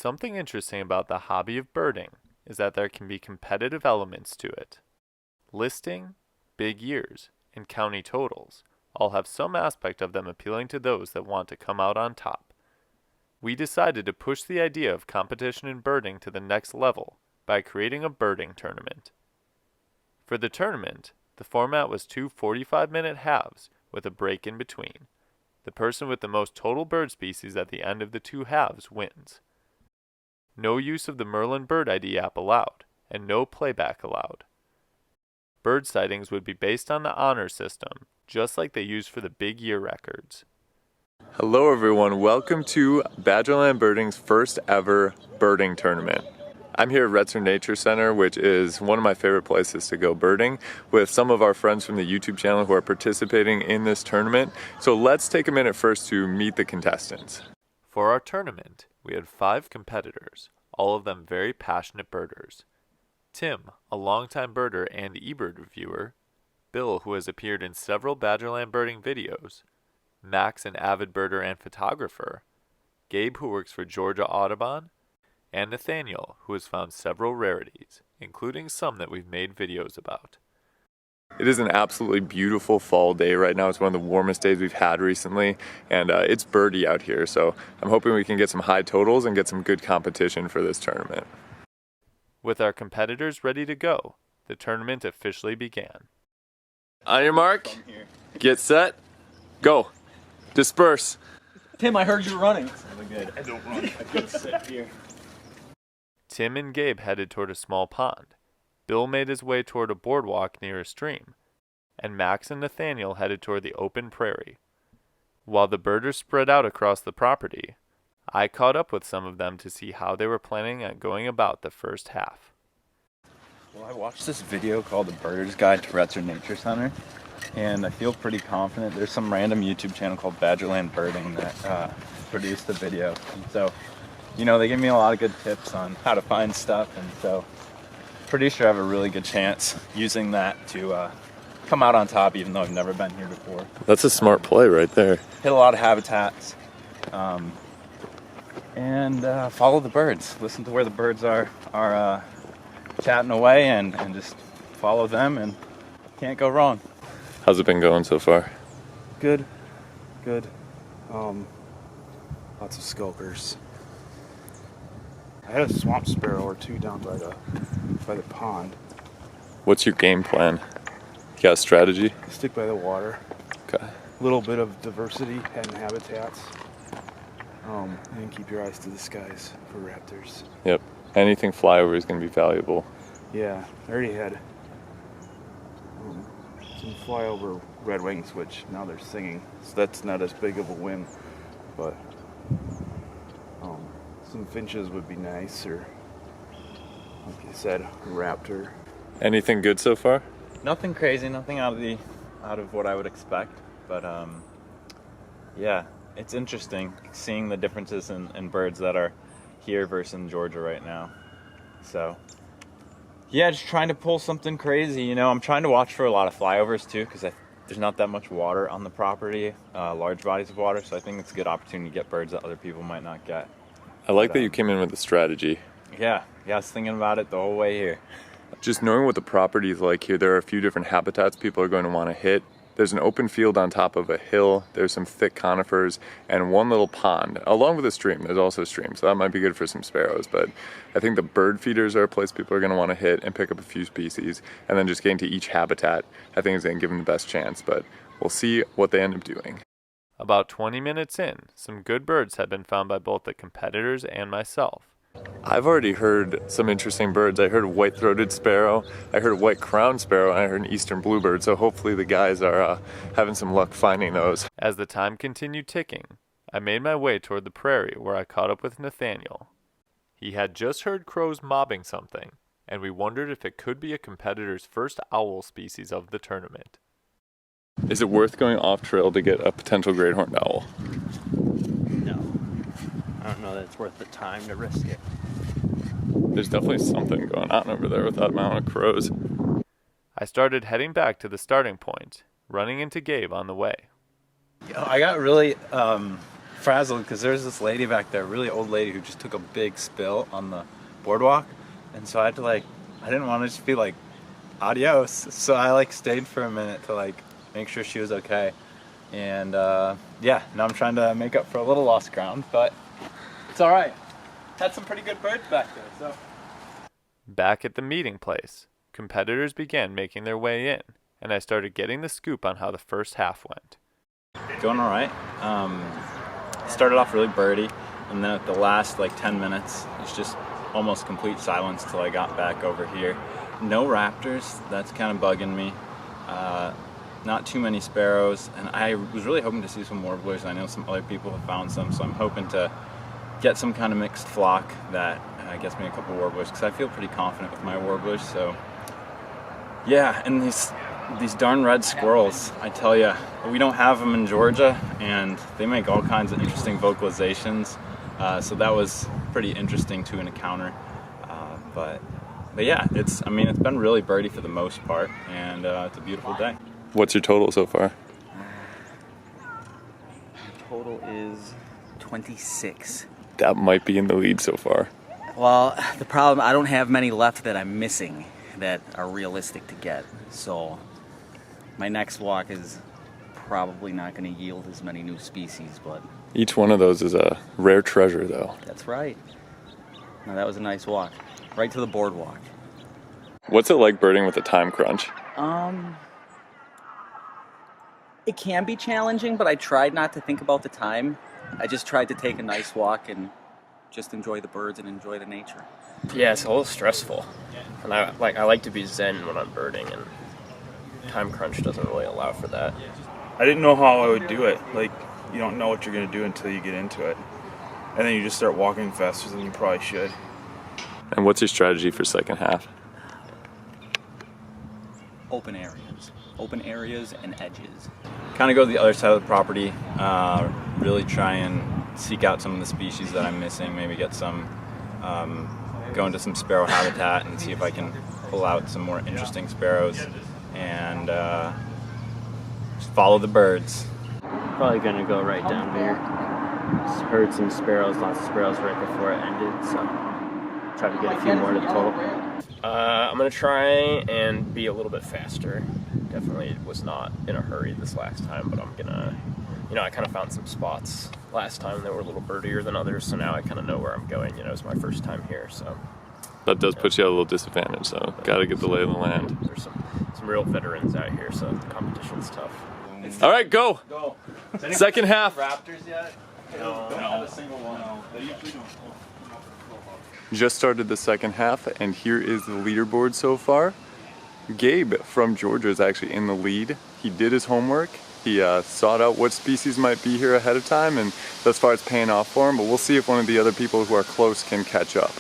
Something interesting about the hobby of birding is that there can be competitive elements to it. Listing, big years, and county totals all have some aspect of them appealing to those that want to come out on top. We decided to push the idea of competition in birding to the next level by creating a birding tournament. For the tournament, the format was two 45-minute halves with a break in between. The person with the most total bird species at the end of the two halves wins. No use of the Merlin Bird ID app allowed, and no playback allowed. Bird sightings would be based on the honor system, just like they use for the big year records. Hello everyone, welcome to Badgerland Birding's first ever birding tournament. I'm here at Redstart Nature Center, which is one of my favorite places to go birding, with some of our friends from the YouTube channel who are participating in this tournament. So let's take a minute first to meet the contestants. For our tournament, we had 5 competitors, all of them very passionate birders. Tim, a longtime birder and eBird reviewer, Bill, who has appeared in several Badgerland birding videos, Max, an avid birder and photographer, Gabe, who works for Georgia Audubon, and Nathaniel, who has found several rarities, including some that we've made videos about. It is an absolutely beautiful fall day right now. It's one of the warmest days we've had recently, and it's birdie out here, so I'm hoping we can get some high totals and get some good competition for this tournament. With our competitors ready to go, the tournament officially began. On your mark, get set, go. Disperse. Tim, I heard you running. Good. I don't run. I just sit here. Tim and Gabe headed toward a small pond. Bill made his way toward a boardwalk near a stream, and Max and Nathaniel headed toward the open prairie. While the birders spread out across the property, I caught up with some of them to see how they were planning on going about the first half. Well, I watched this video called The Birder's Guide to Redstart Nature Center, and I feel pretty confident. There's some random YouTube channel called Badgerland Birding that produced the video. And so, you know, they give me a lot of good tips on how to find stuff, and so pretty sure I have a really good chance using that to come out on top, even though I've never been here before. That's a smart play right there. Hit a lot of habitats, and follow the birds. Listen to where the birds are chatting away, and just follow them, and can't go wrong. How's it been going so far? Good. Lots of skulkers. I had a swamp sparrow or two down by the pond. What's your game plan? You got a strategy? Stick by the water. Okay. A little bit of diversity in habitats. And keep your eyes to the skies for raptors. Yep. Anything flyover is going to be valuable. Yeah, I already had some flyover redwings, which now they're singing, so that's not as big of a win. But some finches would be nice, or like you said, a raptor. Anything good so far? Nothing crazy, nothing out of what I would expect, but yeah, it's interesting seeing the differences in birds that are here versus in Georgia right now. So yeah, just trying to pull something crazy. You know, I'm trying to watch for a lot of flyovers too, because there's not that much water on the property, large bodies of water, so I think it's a good opportunity to get birds that other people might not get. I like that you came in with a strategy. Yeah, I was thinking about it the whole way here. Just knowing what the property is like here, there are a few different habitats people are going to want to hit. There's an open field on top of a hill, there's some thick conifers, and one little pond, along with a stream. There's also a stream, so that might be good for some sparrows, but I think the bird feeders are a place people are going to want to hit and pick up a few species, and then just getting to each habitat, I think is going to give them the best chance, but we'll see what they end up doing. About 20 minutes in, some good birds had been found by both the competitors and myself. I've already heard some interesting birds. I heard a white-throated sparrow, I heard a white-crowned sparrow, and I heard an eastern bluebird, so hopefully the guys are having some luck finding those. As the time continued ticking, I made my way toward the prairie where I caught up with Nathaniel. He had just heard crows mobbing something, and we wondered if it could be a competitor's first owl species of the tournament. Is it worth going off-trail to get a potential great horned owl? No. I don't know that it's worth the time to risk it. There's definitely something going on over there with that amount of crows. I started heading back to the starting point, running into Gabe on the way. I got really frazzled because there's this lady back there, a really old lady, who just took a big spill on the boardwalk, and so I had to I didn't want to just be like, adios. So I stayed for a minute to make sure she was okay. And yeah, now I'm trying to make up for a little lost ground, but it's all right. Had some pretty good birds back there, so. Back at the meeting place, competitors began making their way in, and I started getting the scoop on how the first half went. Going all right. Started off really birdie, and then at the last 10 minutes, it's just almost complete silence till I got back over here. No raptors, that's kind of bugging me. Not too many sparrows, and I was really hoping to see some warblers. I know some other people have found some, so I'm hoping to get some kind of mixed flock that gets me a couple warblers, because I feel pretty confident with my warblers. So yeah, and these darn red squirrels, I tell you, we don't have them in Georgia, and they make all kinds of interesting vocalizations. So that was pretty interesting to encounter. But yeah, it's been really birdie for the most part, and it's a beautiful day. What's your total so far? Total is 26. That might be in the lead so far. Well, the problem, I don't have many left that I'm missing that are realistic to get. So my next walk is probably not going to yield as many new species, but Each one of those is a rare treasure, though. that's right. Now that was a nice walk. Right to the boardwalk. What's it like birding with a time crunch? It can be challenging, but I tried not to think about the time. I just tried to take a nice walk and just enjoy the birds and enjoy the nature. Yeah, it's a little stressful, and I like to be zen when I'm birding, and time crunch doesn't really allow for that. I didn't know how I would do it. You don't know what you're going to do until you get into it. And then you just start walking faster than you probably should. And what's your strategy for second half? Open areas and edges. Kind of go to the other side of the property, really try and seek out some of the species that I'm missing, maybe get some, go into some sparrow habitat and see if I can pull out some more interesting sparrows, and just follow the birds. Probably gonna go right down here. Just heard some sparrows, lots of sparrows right before it ended, so try to get a few more to the total. I'm gonna try and be a little bit faster. Definitely was not in a hurry this last time, but I'm gonna, I kind of found some spots last time that were a little birdier than others, so now I kind of know where I'm going. It's my first time here, so. That does put you at a little disadvantage, so gotta get the lay of the land. There's some real veterans out here, so the competition's tough. All right, go. Go. Second half. Raptors yet? No. Don't have a single one. No. They usually don't. Just started the second half, and here is the leaderboard so far. Gabe from Georgia is actually in the lead. He did his homework. He sought out what species might be here ahead of time, and thus far it's paying off for him, but we'll see if one of the other people who are close can catch up.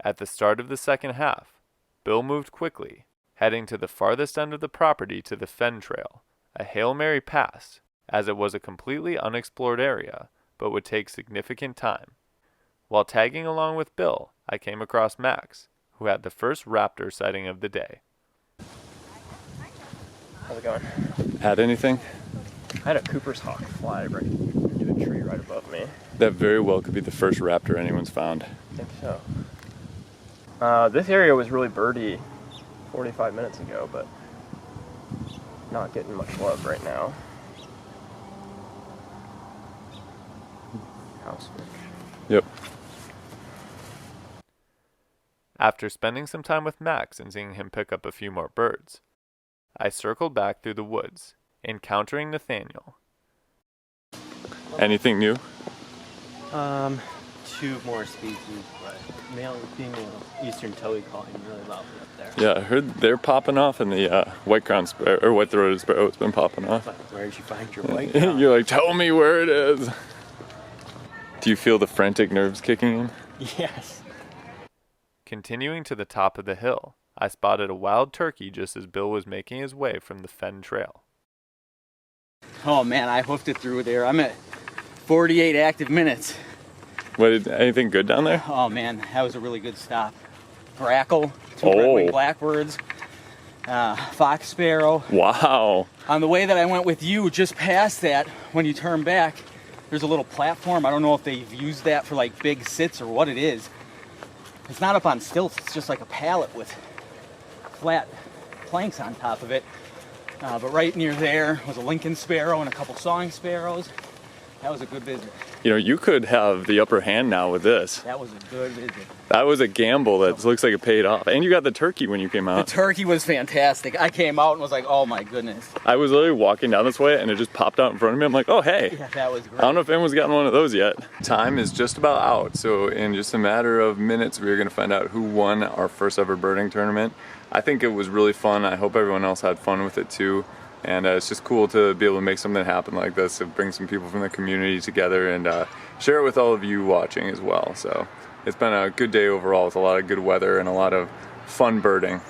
At the start of the second half, Bill moved quickly, heading to the farthest end of the property to the Fen Trail, a Hail Mary pass, as it was a completely unexplored area, but would take significant time. While tagging along with Bill, I came across Max, who had the first raptor sighting of the day. How's it going? Add anything? I had a Cooper's hawk fly right into a tree right above me. That very well could be the first raptor anyone's found. I think so. This area was really birdy 45 minutes ago, but not getting much love right now. House fish. Yep. After spending some time with Max and seeing him pick up a few more birds, I circled back through the woods, encountering Nathaniel. Anything new? Two more species, but male and female eastern towhee calling really loudly up there. Yeah, I heard they're popping off, and the white-crowned sparrow, or white-throated sparrow has been popping off. But where did you find your white crown? You're like, tell me where it is. Do you feel the frantic nerves kicking in? Yes. Continuing to the top of the hill, I spotted a wild turkey just as Bill was making his way from the Fen Trail. Oh man, I hoofed it through there. I'm at 48 active minutes. Anything good down there? Oh man, that was a really good stop. Grackle, two red-winged blackbirds, fox sparrow. Wow. On the way that I went with you, just past that, when you turn back, There's a little platform. I don't know if they've used that for like big sits or what it is. It's not up on stilts. It's just like a pallet with flat planks on top of it. But right near there was a Lincoln sparrow and a couple sawing sparrows. That was a good visit. You know, you could have the upper hand now with this. That was a good visit. That was a gamble that looks like it paid off. And you got the turkey when you came The out. turkey was fantastic. I came out and was like, oh my goodness. I was literally walking down this way and it just popped out in front of me. I'm like, oh, hey. Yeah, that was great. I don't know if anyone's gotten one of those yet. Time is just about out. So in just a matter of minutes, we're going to find out who won our first ever birding tournament. I think it was really fun. I hope everyone else had fun with it too. And it's just cool to be able to make something happen like this, to bring some people from the community together and share it with all of you watching as well. So it's been a good day overall with a lot of good weather and a lot of fun birding.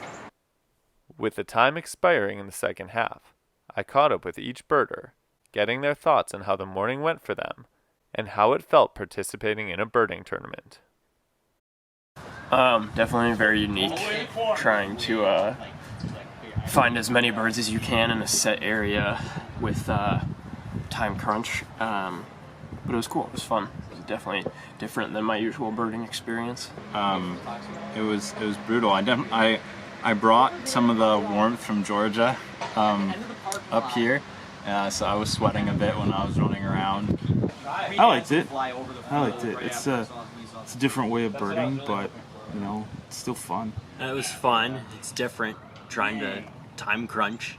With the time expiring in the second half, I caught up with each birder, getting their thoughts on how the morning went for them and how it felt participating in a birding tournament. Definitely very unique, trying to find as many birds as you can in a set area with time crunch, but it was cool. It was fun. It was definitely different than my usual birding experience. It was brutal. I brought some of the warmth from Georgia up here, so I was sweating a bit when I was running around. I liked it. It's a different way of birding, but you know, it's still fun. It was fun. It's different, trying to time crunch,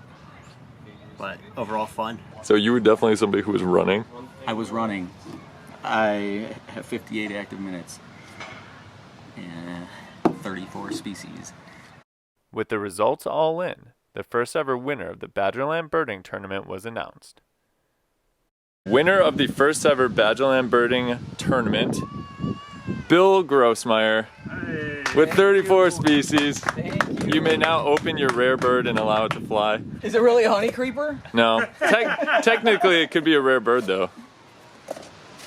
but overall fun. So you were definitely somebody who was running? I was running. I have 58 active minutes and 34 species. With the results all in, the first ever winner of the Badgerland Birding Tournament was announced. Winner of the first ever Badgerland Birding Tournament, Bill Grossmeyer, with 34 species. You may now open your rare bird and allow it to fly. Is it really a honey creeper? No. Technically, it could be a rare bird, though.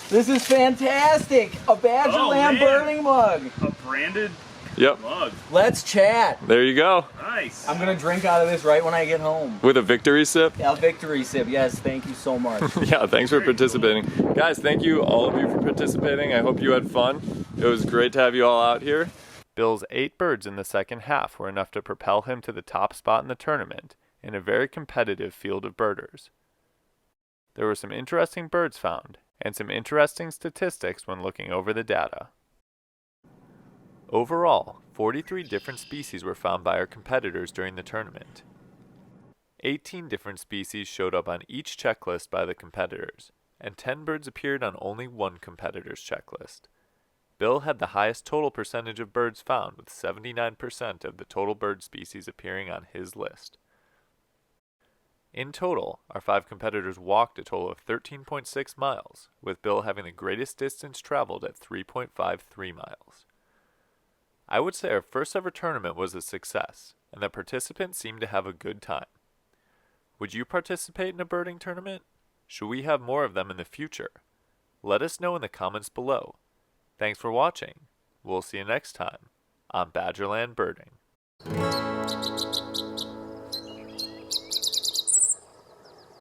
This is fantastic! A Badgerland birding mug! A branded Yep. mug. Let's chat. There you go. Nice. I'm gonna drink out of this right when I get home. With a victory sip? A victory sip, yes, thank you so much. Yeah, thanks for participating. Guys, thank you, all of you, for participating. I hope you had fun. It was great to have you all out here. Bill's 8 birds in the second half were enough to propel him to the top spot in the tournament in a very competitive field of birders. There were some interesting birds found, and some interesting statistics when looking over the data. Overall, 43 different species were found by our competitors during the tournament. 18 different species showed up on each checklist by the competitors, and 10 birds appeared on only one competitor's checklist. Bill had the highest total percentage of birds found, with 79% of the total bird species appearing on his list. In total, our 5 competitors walked a total of 13.6 miles, with Bill having the greatest distance traveled at 3.53 miles. I would say our first ever tournament was a success, and the participants seemed to have a good time. Would you participate in a birding tournament? Should we have more of them in the future? Let us know in the comments below. Thanks for watching. We'll see you next time on Badgerland Birding.